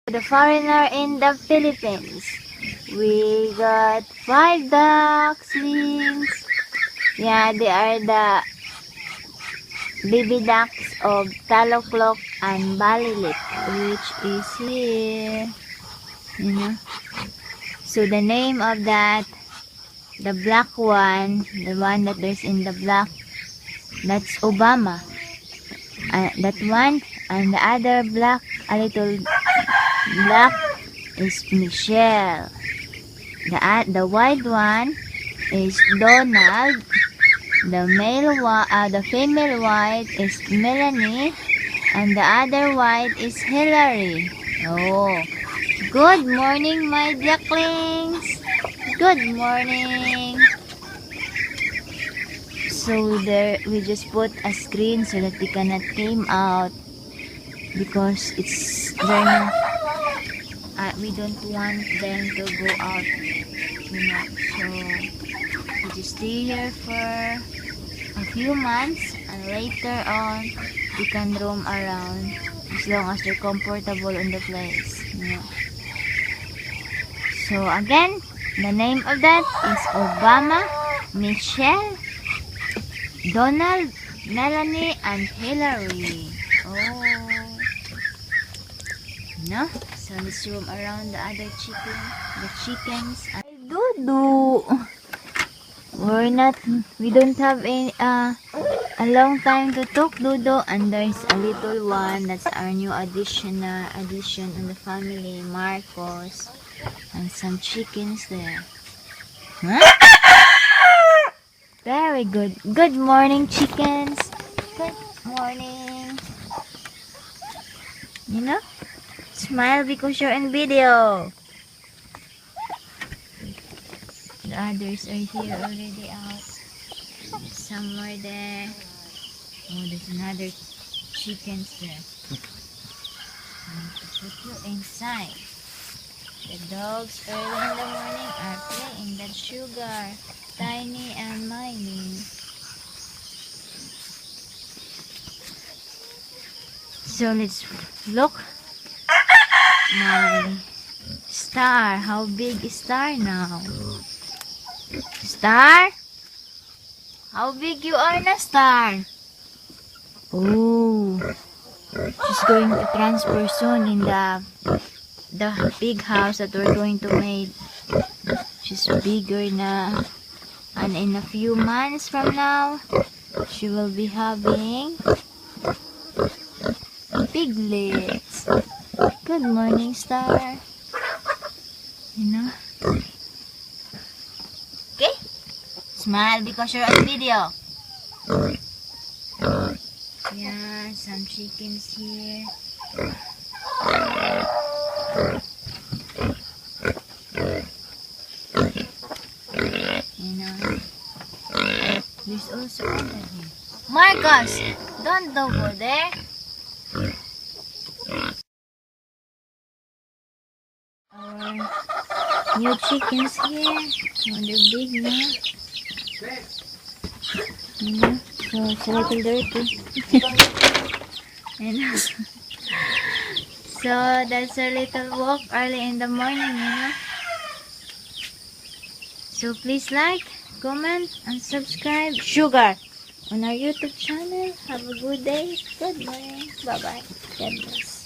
The foreigner in the Philippines. We got 5 ducklings. Yeah, they are the baby ducks of Talocloc and Balilip, which is here. You know. So the name of that, the black one, the one that there's in the black, that's Obama. That one, and the other black, a little black, is Michelle. The white one is Donald. The female white is Melanie, and the other white is Hillary. Oh, good morning, my ducklings. Good morning. So there, we just put a screen so that they cannot came out because it's very. We don't want them to go out, you know. So we just stay here for a few months, and later on we can roam around as long as they're comfortable in the place, you know. So again, the name of that is Obama, Michelle, Donald, Melanie, and Hillary. Oh, no. So let's roam around the other chickens. Dudu. We don't have a long time to talk, Dudu. And there's a little one. That's our new addition in the family, Marcos. And some chickens there. Huh? Very good. Good morning, chickens. Good morning. You know? Smile because you're in video. The others are here already out. Somewhere there. Oh, there's another chickens there. I need to put you inside. The dogs early in the morning are playing that Sugar, Tiny, and Miley. So let's look. My Star, how big is Star now? Star? How big you are na, Star? Oh, she's going to transfer soon in the big house that we're going to make. She's bigger na, and in a few months from now, she will be having piglets. Good morning, Star. You know? Okay? Smile because you're on video. Yeah, some chickens here. You know? There's also other here. Marcos! Don't go there. Our new chickens here. Oh, they're big now. So it's a little dirty. And so that's a little walk early in the morning, you know. So please like, comment, and subscribe. Sugar on our YouTube channel. Have a good day. Good morning. Bye bye. God bless.